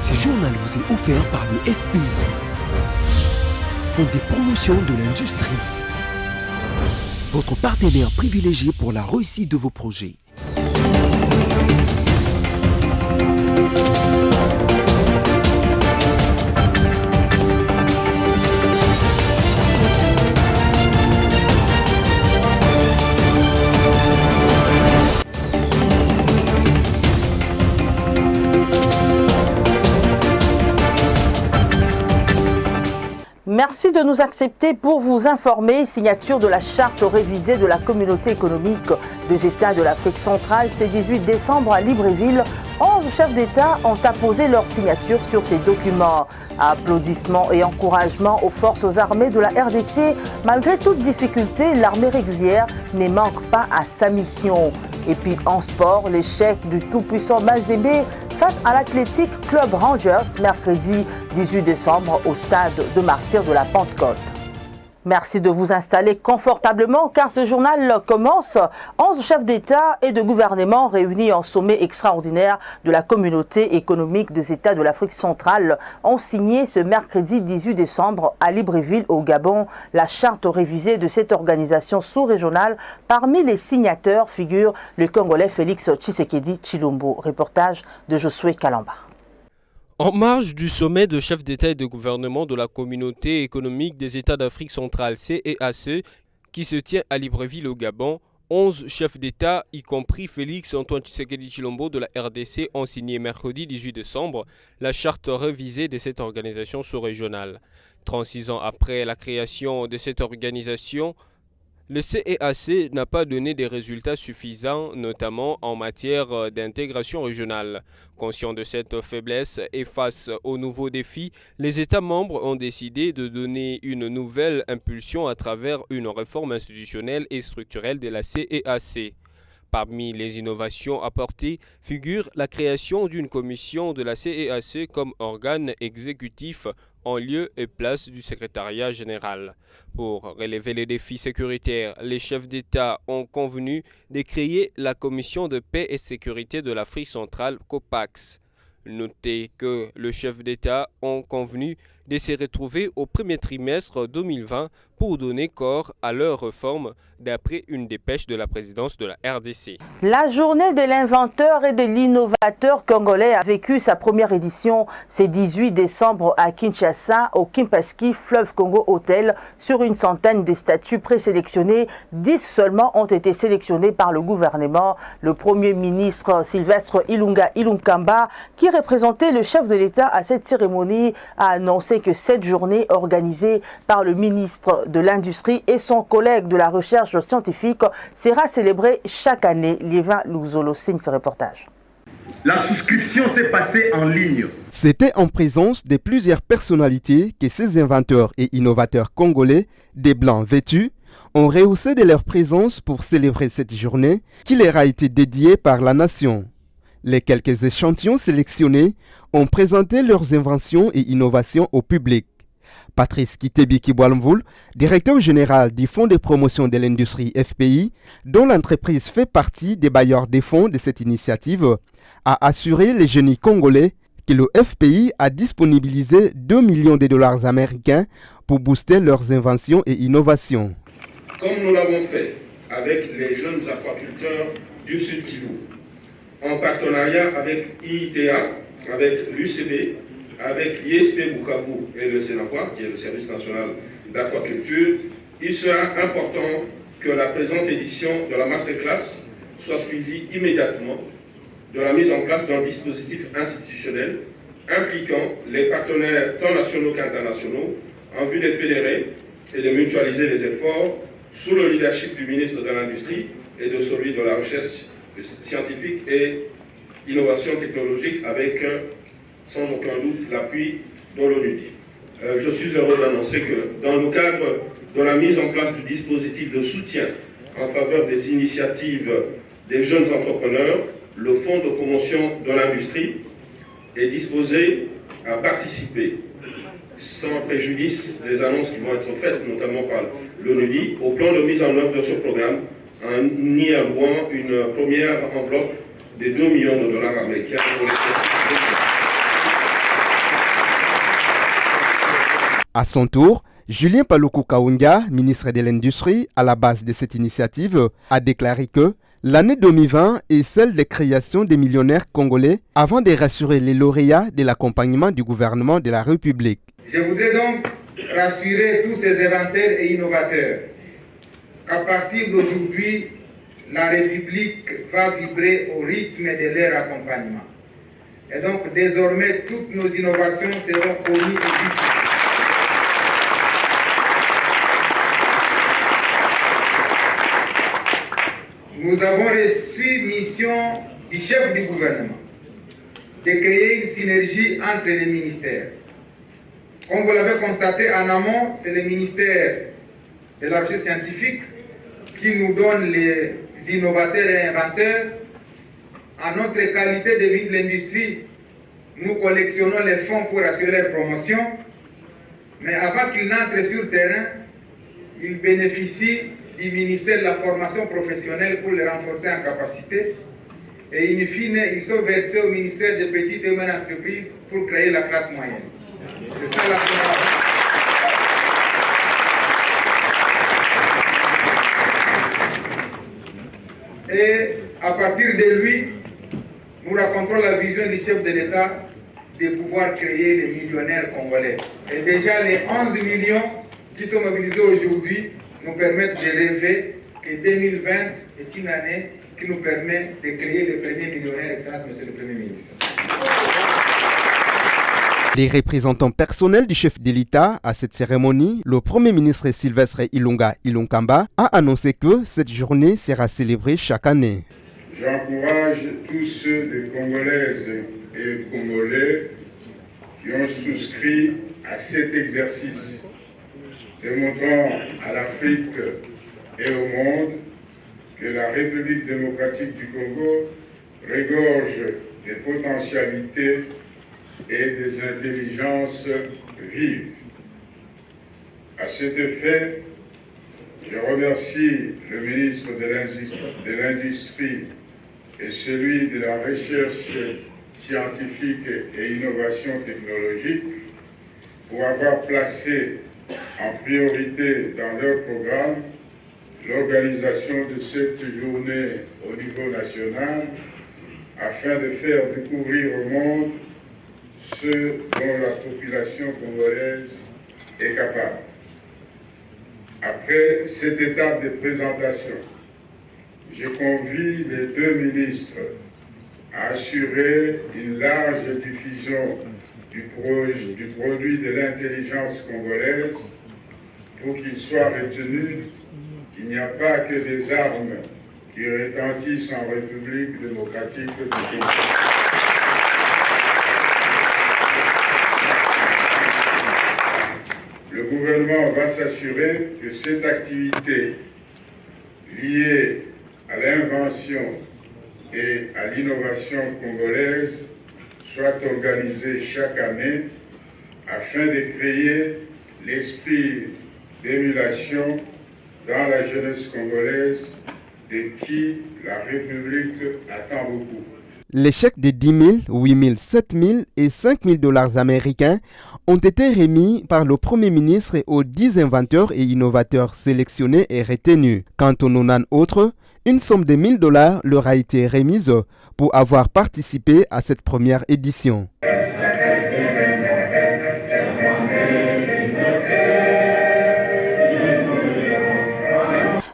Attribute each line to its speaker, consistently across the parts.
Speaker 1: Ce journal vous est offert par le FPI, Fonds des promotions de l'industrie, votre partenaire privilégié pour la réussite de vos projets.
Speaker 2: Merci de nous accepter pour vous informer. Signature de la charte révisée de la communauté économique des États de l'Afrique centrale, ce 18 décembre à Libreville. 11 chefs d'État ont apposé leur signature sur ces documents. Applaudissements et encouragements aux forces armées de la RDC. Malgré toute difficulté, l'armée régulière ne manque pas à sa mission. Et puis en sport, l'échec du tout-puissant Mazembe face à l'Athletic Club Rangers mercredi 18 décembre au stade de Martyrs de la Pentecôte. Merci de vous installer confortablement car ce journal commence. 11 chefs d'État et de gouvernement réunis en sommet extraordinaire de la communauté économique des États de l'Afrique centrale ont signé ce mercredi 18 décembre à Libreville au Gabon la charte révisée de cette organisation sous-régionale. Parmi les signataires figure le Congolais Félix Tshisekedi Tshilombo. Reportage de Josué Kalamba.
Speaker 3: En marge du sommet de chefs d'État et de gouvernement de la communauté économique des États d'Afrique centrale CEAC qui se tient à Libreville au Gabon, 11 chefs d'État, y compris Félix Antoine Tshisekedi Tshilombo de la RDC, ont signé mercredi 18 décembre la charte révisée de cette organisation sous-régionale. 36 ans après la création de cette organisation, le CEAC n'a pas donné des résultats suffisants, notamment en matière d'intégration régionale. Conscient de cette faiblesse et face aux nouveaux défis, les États membres ont décidé de donner une nouvelle impulsion à travers une réforme institutionnelle et structurelle de la CEAC. Parmi les innovations apportées figure la création d'une commission de la CEAC comme organe exécutif en lieu et place du secrétariat général. Pour relever les défis sécuritaires, les chefs d'État ont convenu de créer la Commission de paix et sécurité de l'Afrique centrale, COPAX. Notez que les chefs d'État ont convenu de se retrouver au premier trimestre 2020 pour donner corps à leur réforme, d'après une dépêche de la présidence de la RDC.
Speaker 2: La journée de l'inventeur et de l'innovateur congolais a vécu sa première édition ce 18 décembre à Kinshasa, au Kimpaski Fleuve Congo Hotel. Sur une centaine de statuts présélectionnés, 10 seulement ont été sélectionnés par le gouvernement. Le Premier ministre Sylvestre Ilunga Ilunkamba, qui représentait le chef de l'État à cette cérémonie, a annoncé que cette journée organisée par le ministre de l'Industrie et son collègue de la recherche scientifique sera célébrée chaque année. Liévin Louzolo signe ce reportage.
Speaker 4: La souscription s'est passée en ligne.
Speaker 5: C'était en présence de plusieurs personnalités que ces inventeurs et innovateurs congolais, des blancs vêtus, ont rehaussé de leur présence pour célébrer cette journée qui leur a été dédiée par la nation. Les quelques échantillons sélectionnés ont présenté leurs inventions et innovations au public. Patrice Kitebi Kibwalamvoul, directeur général du Fonds de promotion de l'industrie FPI, dont l'entreprise fait partie des bailleurs des fonds de cette initiative, a assuré les génies congolais que le FPI a disponibilisé 2 millions de dollars américains pour booster leurs inventions et innovations.
Speaker 6: Comme nous l'avons fait avec les jeunes aquaculteurs du Sud Kivu, en partenariat avec IITA, avec l'UCB, avec l'ISP Bukavu et le Sénaqua, qui est le service national d'aquaculture, il sera important que la présente édition de la masterclass soit suivie immédiatement de la mise en place d'un dispositif institutionnel impliquant les partenaires tant nationaux qu'internationaux en vue de fédérer et de mutualiser les efforts sous le leadership du ministre de l'Industrie et de celui de la recherche scientifique et innovation technologique avec sans aucun doute l'appui de l'ONUDI. Je suis heureux d'annoncer que dans le cadre de la mise en place du dispositif de soutien en faveur des initiatives des jeunes entrepreneurs, le Fonds de promotion de l'industrie est disposé à participer, sans préjudice des annonces qui vont être faites, notamment par l'ONUDI, au plan de mise en œuvre de ce programme, en y allouant une première enveloppe de 2 millions de dollars américains pour les sociétés.
Speaker 5: À son tour, Julien Paluku Kahunga, ministre de l'Industrie, à la base de cette initiative, a déclaré que l'année 2020 est celle de création des millionnaires congolais avant de rassurer les lauréats de l'accompagnement du gouvernement de la République.
Speaker 7: Je voudrais donc rassurer tous ces inventeurs et innovateurs qu'à partir d'aujourd'hui, la République va vibrer au rythme de leur accompagnement. Et donc désormais, toutes nos innovations seront connues et diffusées. Nous avons reçu mission du chef du gouvernement de créer une synergie entre les ministères. Comme vous l'avez constaté en amont, c'est le ministère de la recherche scientifique qui nous donne les innovateurs et inventeurs. En notre qualité de vie de l'industrie, nous collectionnons les fonds pour assurer leur promotion. Mais avant qu'ils n'entrent sur le terrain, ils bénéficient du ministère de la formation professionnelle pour les renforcer en capacité. Et in fine, ils sont versés au ministère des petites et moyennes entreprises pour créer la classe moyenne. C'est ça la première. Et à partir de lui, nous racontons la vision du chef de l'État de pouvoir créer les millionnaires congolais. Et déjà les 11 millions qui sont mobilisés aujourd'hui nous permettent de rêver que 2020 est une année qui nous permet de créer les premiers millionnaires, Excellence, Monsieur le Premier ministre.
Speaker 5: Les représentants personnels du chef de l'État à cette cérémonie, le Premier ministre Sylvestre Ilunga Ilunkamba, a annoncé que cette journée sera célébrée chaque année.
Speaker 8: J'encourage tous ceux des Congolaises et Congolais qui ont souscrit à cet exercice, démontrant à l'Afrique et au monde que la République démocratique du Congo regorge des potentialités et des intelligences vives. À cet effet, je remercie le ministre de l'Industrie et celui de la Recherche scientifique et innovation technologique pour avoir placé en priorité dans leur programme l'organisation de cette journée au niveau national afin de faire découvrir au monde ce dont la population congolaise est capable. Après cette étape de présentation, je convie les deux ministres à assurer une large diffusion du produit de l'intelligence congolaise pour qu'il soit retenu qu'il n'y a pas que des armes qui retentissent en République démocratique du Congo. Le gouvernement va s'assurer que cette activité liée à l'invention et à l'innovation congolaise soit organisée chaque année afin de créer l'esprit d'émulation dans la jeunesse congolaise de qui la République attend beaucoup.
Speaker 5: Les chèques de 10 000, 8 000, 7 000 et 5 000 dollars américains ont été remis par le Premier ministre aux 10 inventeurs et innovateurs sélectionnés et retenus. Quant aux 90 autres, une somme de 1 000 dollars leur a été remise pour avoir participé à cette première édition.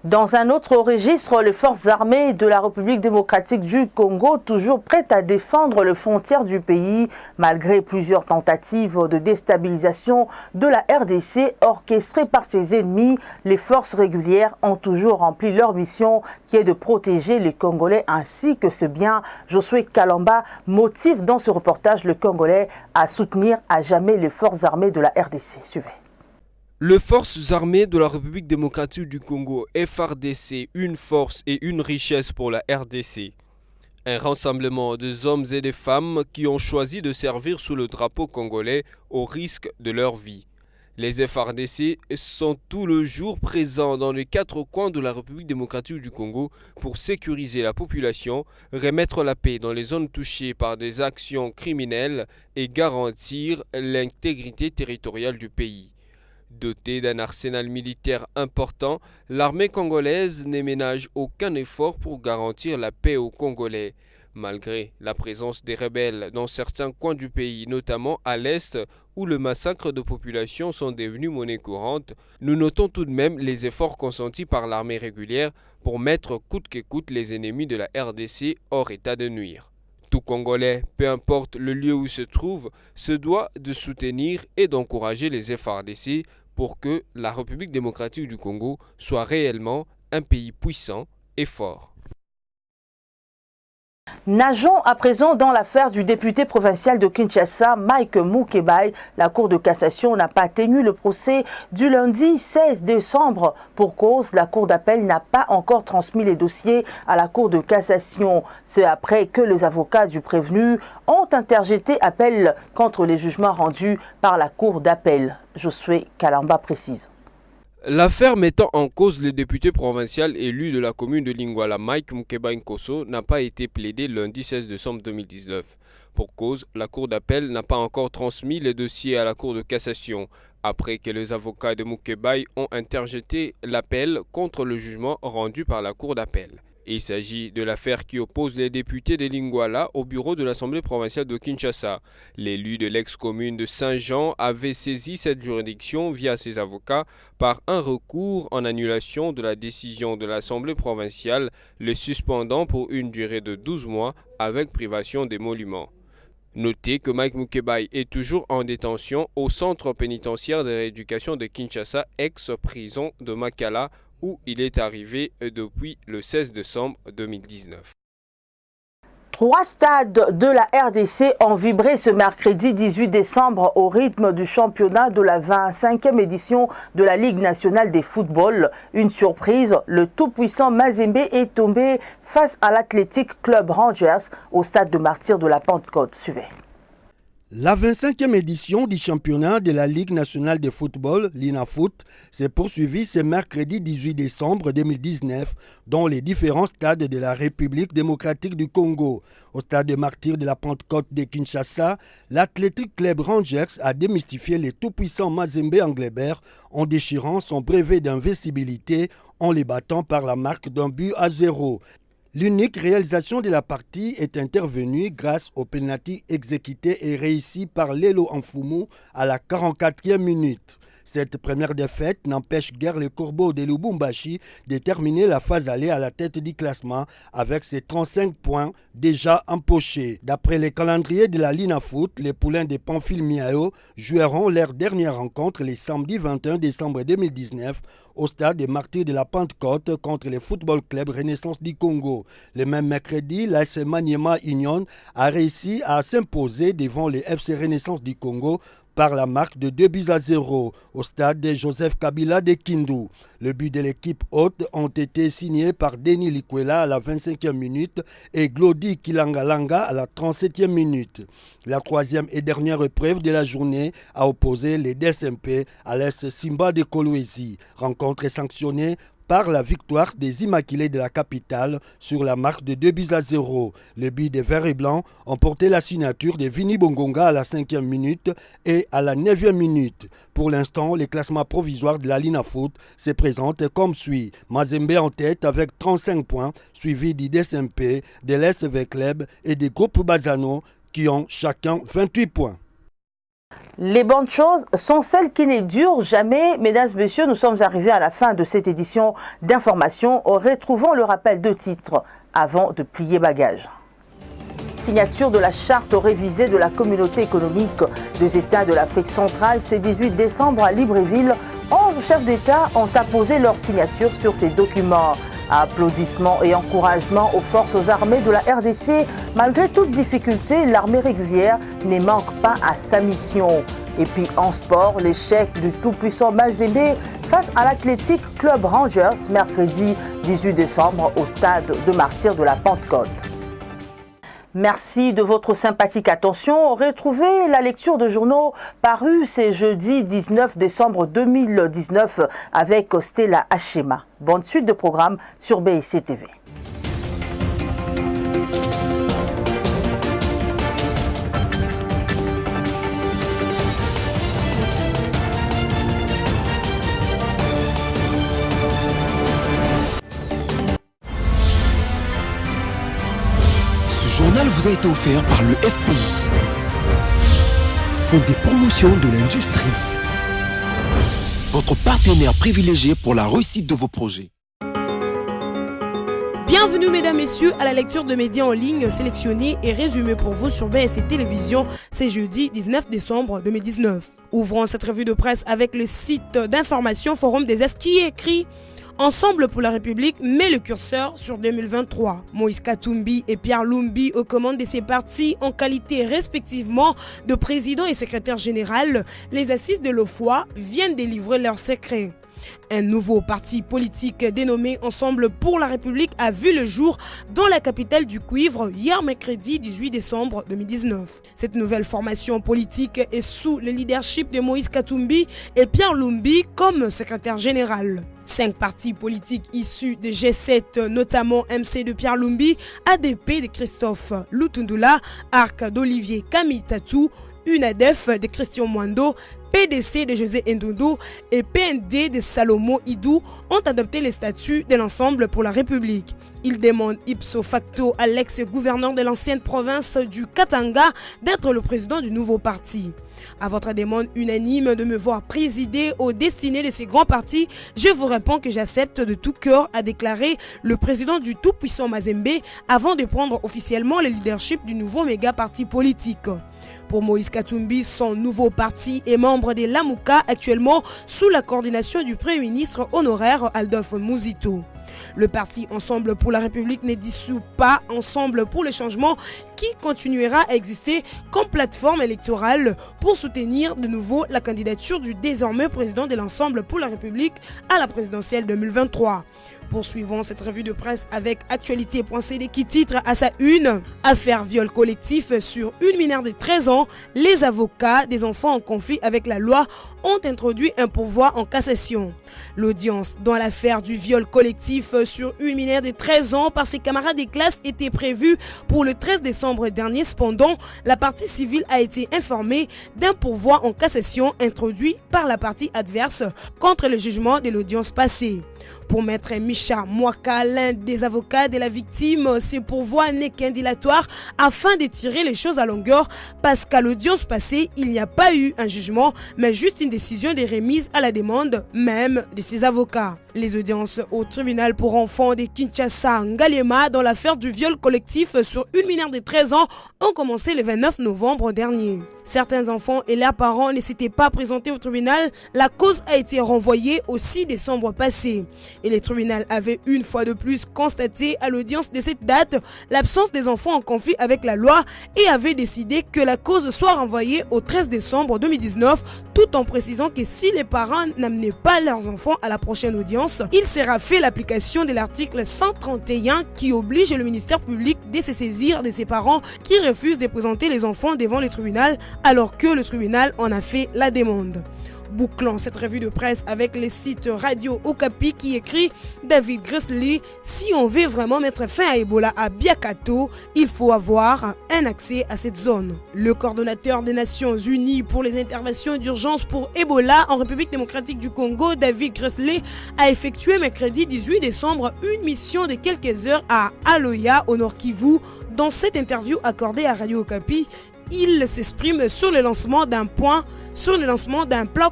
Speaker 2: Dans un autre registre, les forces armées de la République démocratique du Congo, toujours prêtes à défendre les frontières du pays, malgré plusieurs tentatives de déstabilisation de la RDC orchestrées par ses ennemis, les forces régulières ont toujours rempli leur mission qui est de protéger les Congolais ainsi que ce bien. Josué Kalamba motive dans ce reportage le Congolais à soutenir à jamais les forces armées de la RDC. Suivez.
Speaker 3: Les forces armées de la République démocratique du Congo, FARDC, une force et une richesse pour la RDC. Un rassemblement des hommes et des femmes qui ont choisi de servir sous le drapeau congolais au risque de leur vie. Les FARDC sont tout le jour présents dans les 4 coins de la République démocratique du Congo pour sécuriser la population, remettre la paix dans les zones touchées par des actions criminelles et garantir l'intégrité territoriale du pays. Dotée d'un arsenal militaire important, l'armée congolaise ne ménage aucun effort pour garantir la paix aux Congolais. Malgré la présence des rebelles dans certains coins du pays, notamment à l'est, où le massacre de populations sont devenus monnaie courante, nous notons tout de même les efforts consentis par l'armée régulière pour mettre coûte que coûte les ennemis de la RDC hors état de nuire. Tout Congolais, peu importe le lieu où se trouve, se doit de soutenir et d'encourager les FARDC pour que la République démocratique du Congo soit réellement un pays puissant et fort.
Speaker 2: Nageons à présent dans l'affaire du député provincial de Kinshasa, Mike Mukebai. La Cour de cassation n'a pas tenu le procès du lundi 16 décembre. Pour cause, la Cour d'appel n'a pas encore transmis les dossiers à la Cour de cassation. C'est après que les avocats du prévenu ont interjeté appel contre les jugements rendus par la Cour d'appel. Josué Kalamba précise.
Speaker 3: L'affaire mettant en cause le député provincial élu de la commune de Lingwala, Mike Mukebai Nkosso, n'a pas été plaidée lundi 16 décembre 2019. Pour cause, la Cour d'appel n'a pas encore transmis les dossiers à la Cour de cassation, après que les avocats de Mukebai ont interjeté l'appel contre le jugement rendu par la Cour d'appel. Il s'agit de l'affaire qui oppose les députés de Lingwala au bureau de l'Assemblée provinciale de Kinshasa. L'élu de l'ex-commune de Saint-Jean avait saisi cette juridiction via ses avocats par un recours en annulation de la décision de l'Assemblée provinciale, le suspendant pour une durée de 12 mois avec privation d'émolument. Notez que Mike Mukebai est toujours en détention au centre pénitentiaire de rééducation de Kinshasa, ex-prison de Makala, où il est arrivé depuis le 16 décembre 2019.
Speaker 2: 3 stades de la RDC ont vibré ce mercredi 18 décembre au rythme du championnat de la 25e édition de la Ligue nationale des footballs. Une surprise, le tout-puissant Mazembe est tombé face à l'Athletic Club Rangers au stade de Martyrs de la Pentecôte. Suivez.
Speaker 9: La 25e édition du championnat de la Ligue nationale de football, l'INAFOOT, s'est poursuivie ce mercredi 18 décembre 2019 dans les différents stades de la République démocratique du Congo. Au stade de Martyrs de la Pentecôte de Kinshasa, l'Athletic Club Rangers a démystifié le tout-puissant Mazembe Anglebert en déchirant son brevet d'invincibilité en les battant par la marque d'1-0. L'unique réalisation de la partie est intervenue grâce au penalty exécuté et réussi par Lelo Anfumu à la 44e minute. Cette première défaite n'empêche guère les Corbeaux de Lubumbashi de terminer la phase aller à la tête du classement avec ses 35 points déjà empochés. D'après le calendrier de la LINAFOOT, les poulains de Pamphile Miao joueront leur dernière rencontre le samedi 21 décembre 2019 au stade des Martyrs de la Pentecôte contre le Football Club Renaissance du Congo. Le même mercredi, l'AS Maniema Union a réussi à s'imposer devant le FC Renaissance du Congo par la marque de 2-0 au stade de Joseph Kabila de Kindu. Le but de l'équipe haute ont été signés par Denis Likwela à la 25e minute et Glody Kilangalanga à la 37e minute. La troisième et dernière épreuve de la journée a opposé les DSMP à l'AS Simba de Kolwezi. Rencontre sanctionnée par la victoire des Immaculés de la capitale sur la marque de 2-0. Les buts des Verts et Blancs ont porté la signature de Vini Bongonga à la 5e minute et à la 9e minute. Pour l'instant, le classement provisoire de la LINAFOOT se présente comme suit. Mazembe en tête avec 35 points, suivi du DSMP, de l'SV Club et des groupes Bazano qui ont chacun 28 points.
Speaker 2: Les bonnes choses sont celles qui ne durent jamais. Mesdames et messieurs, nous sommes arrivés à la fin de cette édition d'information. Retrouvons le rappel de titres avant de plier bagages. Signature de la charte révisée de la communauté économique des États de l'Afrique centrale. Ce 18 décembre à Libreville, 11 chefs d'État ont apposé leur signature sur ces documents. Applaudissements et encouragements aux forces armées de la RDC. Malgré toute difficulté, l'armée régulière ne manque pas à sa mission. Et puis en sport, l'échec du tout-puissant Mazembe face à l'Athletic Club Rangers mercredi 18 décembre au stade de Martyrs de la Pentecôte. Merci de votre sympathique attention. Retrouvez la lecture de journaux parus ce jeudi 19 décembre 2019 avec Stella Hachema. Bonne suite de programmes sur BIC TV.
Speaker 1: journal vous a été offert par le FPI, Fonds des promotions de l'industrie, votre partenaire privilégié pour la réussite de vos projets.
Speaker 10: Bienvenue mesdames, messieurs à la lecture de médias en ligne sélectionnés et résumés pour vous sur BSC Télévision. C'est jeudi 19 décembre 2019. Ouvrons cette revue de presse avec le site d'information Forum des Est qui écrit « Ensemble pour la République met le curseur sur 2023 ». Moïse Katumbi et Pierre Lumbi aux commandes de ces partis en qualité respectivement de président et secrétaire général, les assises de l'OFOA viennent délivrer leurs secrets. Un nouveau parti politique dénommé Ensemble pour la République a vu le jour dans la capitale du cuivre hier mercredi 18 décembre 2019. Cette nouvelle formation politique est sous le leadership de Moïse Katumbi et Pierre Lumbi comme secrétaire général. 5 partis politiques issus de G7, notamment MC de Pierre Lumbi, ADP de Christophe Lutundula, ARC d'Olivier Kamitatou, UNADEF de Christian Mwando, PDC de José Ndondo et PND de Salomo Idou ont adopté les statuts de l'Ensemble pour la République. Ils demandent ipso facto à l'ex-gouverneur de l'ancienne province du Katanga d'être le président du nouveau parti. À votre demande unanime de me voir présider aux destinées de ces grands partis, je vous réponds que j'accepte de tout cœur, a déclaré le président du tout-puissant Mazembe avant de prendre officiellement le leadership du nouveau méga-parti politique. Pour Moïse Katumbi, son nouveau parti est membre de l'Amouka, actuellement sous la coordination du Premier ministre honoraire Adolphe Mouzito. Le parti Ensemble pour la République n'est dissous pas Ensemble pour le changement qui continuera à exister comme plateforme électorale pour soutenir de nouveau la candidature du désormais président de l'Ensemble pour la République à la présidentielle 2023. Poursuivons cette revue de presse avec actualité.cd qui titre à sa une « Affaire viol collectif sur une mineure de 13 ans, les avocats des enfants en conflit avec la loi ont introduit un pourvoi en cassation ». L'audience dans l'affaire du viol collectif sur une mineure de 13 ans par ses camarades de classe était prévue pour le 13 décembre dernier. Cependant, la partie civile a été informée d'un pourvoi en cassation introduit par la partie adverse contre le jugement de l'audience passée. Pour maître Micha Mwaka, l'un des avocats de la victime, ce pourvoi n'est qu'un dilatoire afin de tirer les choses à longueur parce qu'à l'audience passée, il n'y a pas eu un jugement, mais juste une décision de remise à la demande même de ses avocats. Les audiences au tribunal pour enfants de Kinshasa, Ngaliema, dans l'affaire du viol collectif sur une mineure de 13 ans ont commencé le 29 novembre dernier. Certains enfants et leurs parents ne s'étaient pas présentés au tribunal. La cause a été renvoyée au 6 décembre passé. Et le tribunal avait une fois de plus constaté à l'audience de cette date l'absence des enfants en conflit avec la loi et avait décidé que la cause soit renvoyée au 13 décembre 2019 tout en précisant que si les parents n'amenaient pas leurs enfants à la prochaine audience, il sera fait l'application de l'article 131 qui oblige le ministère public de se saisir de ses parents qui refusent de présenter les enfants devant le tribunal alors que le tribunal en a fait la demande. Bouclons cette revue de presse avec le site Radio Okapi qui écrit David Grisley, si on veut vraiment mettre fin à Ebola à Biakato, il faut avoir un accès à cette zone. Le coordonnateur des Nations Unies pour les interventions d'urgence pour Ebola en République démocratique du Congo, David Grisley, a effectué mercredi 18 décembre une mission de quelques heures à Aloya au Nord Kivu. Dans cette interview accordée à Radio Okapi, il s'exprime sur le lancement d'un plan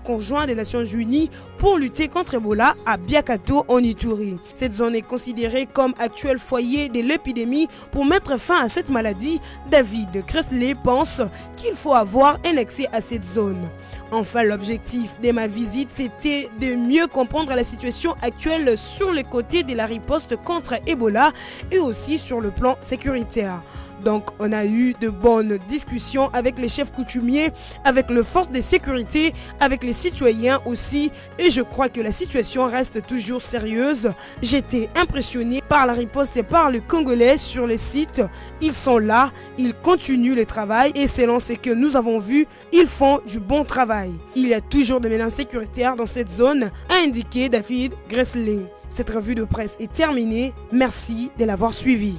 Speaker 10: conjoint des Nations Unies pour lutter contre Ebola à Biakato en Ituri. Cette zone est considérée comme actuel foyer de l'épidémie. Pour mettre fin à cette maladie, David Grisley pense qu'il faut avoir un accès à cette zone. Enfin, l'objectif de ma visite, c'était de mieux comprendre la situation actuelle sur le côté de la riposte contre Ebola et aussi sur le plan sécuritaire. Donc, on a eu de bonnes discussions avec les chefs coutumiers, avec les forces de sécurité, avec les citoyens aussi. Et je crois que la situation reste toujours sérieuse. J'étais impressionné par la riposte et par les Congolais sur les sites. Ils sont là, ils continuent le travail et selon ce que nous avons vu, ils font du bon travail. Il y a toujours des menaces sécuritaires dans cette zone, a indiqué David Grisley. Cette revue de presse est terminée. Merci de l'avoir suivi.